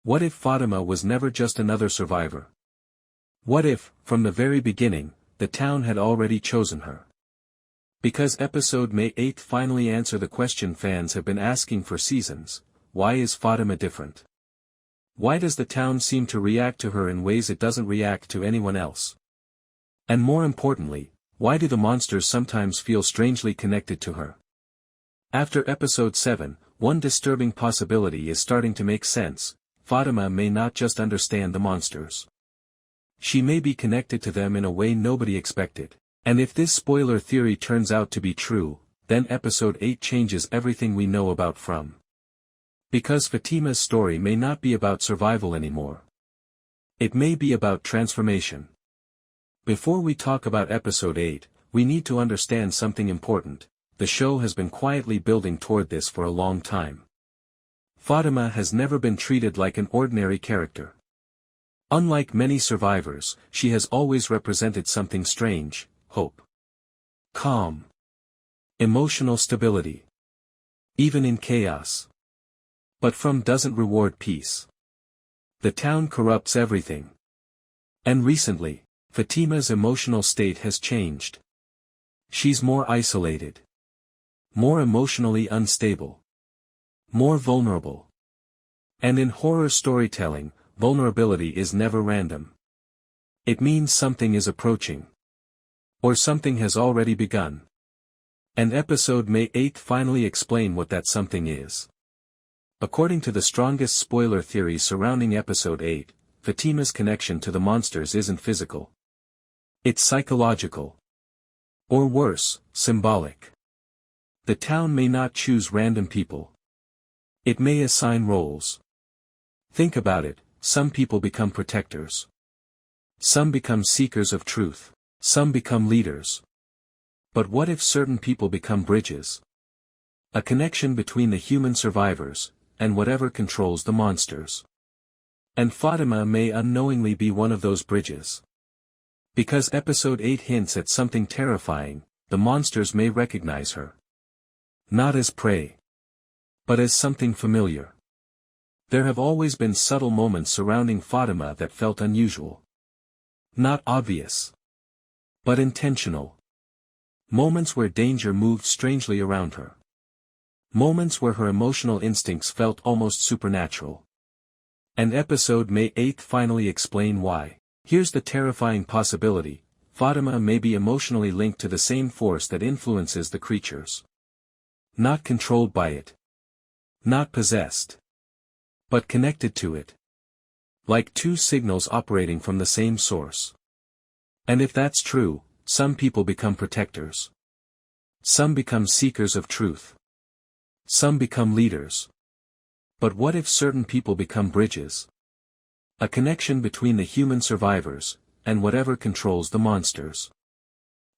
What if Fatima was never just another survivor? What if, from the very beginning, the town had already chosen her? Because episode May 8 finally answer the question fans have been asking for seasons: why is Fatima different? Why does the town seem to react to her in ways it doesn't react to anyone else? And more importantly, why do the monsters sometimes feel strangely connected to her? After episode 7, one disturbing possibility is starting to make sense: Fatima may not just understand the monsters. She may be connected to them in a way nobody expected. And if this spoiler theory turns out to be true, then episode 8 changes everything we know about From. Because Fatima's story may not be about survival anymore. It may be about transformation. Before we talk about episode 8, we need to understand something important. The show has been quietly building toward this for a long time. Fatima has never been treated like an ordinary character. Unlike many survivors, she has always represented something strange: hope, calm, emotional stability. Even in chaos. But From doesn't reward peace. The town corrupts everything. And recently, Fatima's emotional state has changed. She's more isolated. More emotionally unstable. More vulnerable. And in horror storytelling, vulnerability is never random. It means something is approaching. Or something has already begun. And episode May 8 finally explain what that something is. According to the strongest spoiler theory surrounding episode 8, Fatima's connection to the monsters isn't physical. It's psychological. Or worse, symbolic. The town may not choose random people. It may assign roles. Think about it: some people become protectors. Some become seekers of truth. Some become leaders. But what if certain people become bridges? A connection between the human survivors, and whatever controls the monsters. And Fatima may unknowingly be one of those bridges. Because episode 8 hints at something terrifying: the monsters may recognize her. Not as prey. But as something familiar. There have always been subtle moments surrounding Fatima that felt unusual. Not obvious. But intentional. Moments where danger moved strangely around her. Moments where her emotional instincts felt almost supernatural. And episode May 8 finally explain why. Here's the terrifying possibility: Fatima may be emotionally linked to the same force that influences the creatures. Not controlled by it. Not possessed. But connected to it. Like two signals operating from the same source. And if that's true, some people become protectors. Some become seekers of truth. Some become leaders. But what if certain people become bridges? A connection between the human survivors, and whatever controls the monsters.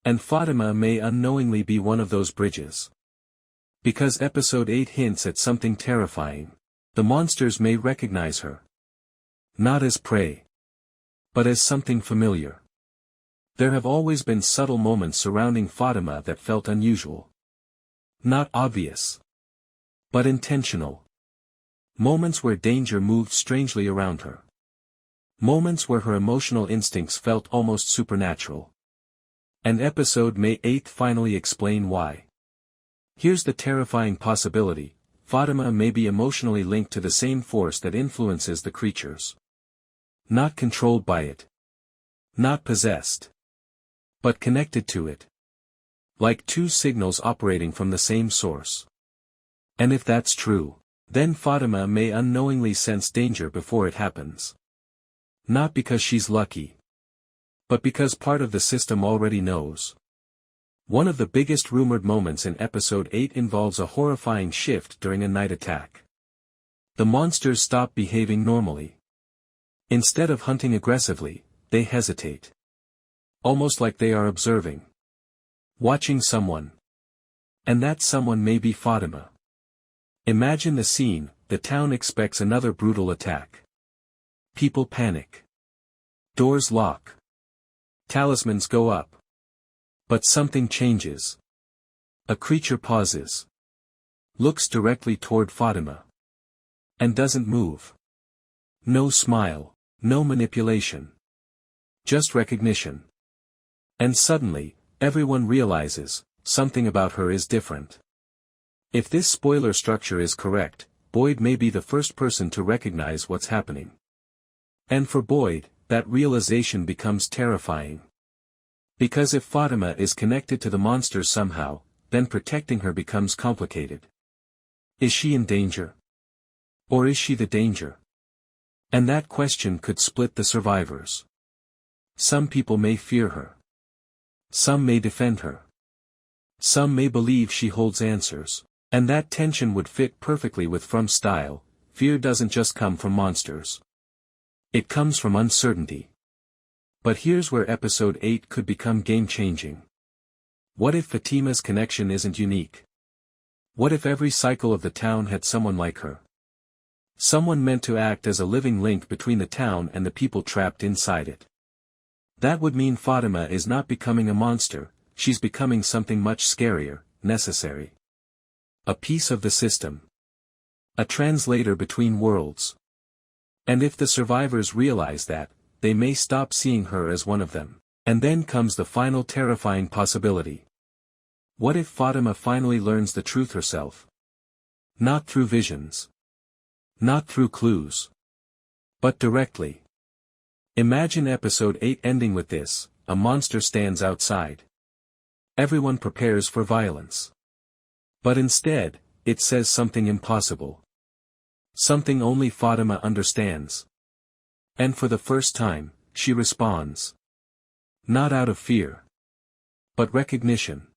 And Fatima may unknowingly be one of those bridges. Because episode 8 hints at something terrifying: the monsters may recognize her. Not as prey. But as something familiar. There have always been subtle moments surrounding Fatima that felt unusual. Not obvious. But intentional. Moments where danger moved strangely around her. Moments where her emotional instincts felt almost supernatural. And episode May 8 finally explain why. Here's the terrifying possibility: Fatima may be emotionally linked to the same force that influences the creatures. Not controlled by it. Not possessed. But connected to it. Like two signals operating from the same source. And if that's true, then Fatima may unknowingly sense danger before it happens. Not because she's lucky. But because part of the system already knows. One of the biggest rumored moments in episode 8 involves a horrifying shift during a night attack. The monsters stop behaving normally. Instead of hunting aggressively, they hesitate. Almost like they are observing. Watching someone. And that someone may be Fatima. Imagine the scene: the town expects another brutal attack. People panic. Doors lock. Talismans go up. But something changes. A creature pauses. Looks directly toward Fatima. And doesn't move. No smile, no manipulation. Just recognition. And suddenly, everyone realizes, something about her is different. If this spoiler structure is correct, Boyd may be the first person to recognize what's happening. And for Boyd, that realization becomes terrifying. Because if Fatima is connected to the monsters somehow, then protecting her becomes complicated. Is she in danger? Or is she the danger? And that question could split the survivors. Some people may fear her. Some may defend her. Some may believe she holds answers. And that tension would fit perfectly with From's style. Fear doesn't just come from monsters. It comes from uncertainty. But here's where episode 8 could become game-changing. What if Fatima's connection isn't unique? What if every cycle of the town had someone like her? Someone meant to act as a living link between the town and the people trapped inside it. That would mean Fatima is not becoming a monster, she's becoming something much scarier, necessary. A piece of the system. A translator between worlds. And if the survivors realize that, they may stop seeing her as one of them. And then comes the final terrifying possibility. What if Fatima finally learns the truth herself? Not through visions. Not through clues. But directly. Imagine episode 8 ending with this: a monster stands outside. Everyone prepares for violence. But instead, it says something impossible. Something only Fatima understands. And for the first time, she responds. Not out of fear. But recognition.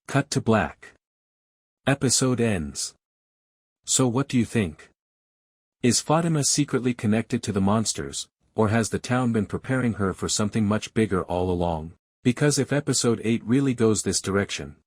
Cut to black. Episode ends. So what do you think? Is Fatima secretly connected to the monsters, or has the town been preparing her for something much bigger all along? Because if episode 8 really goes this direction,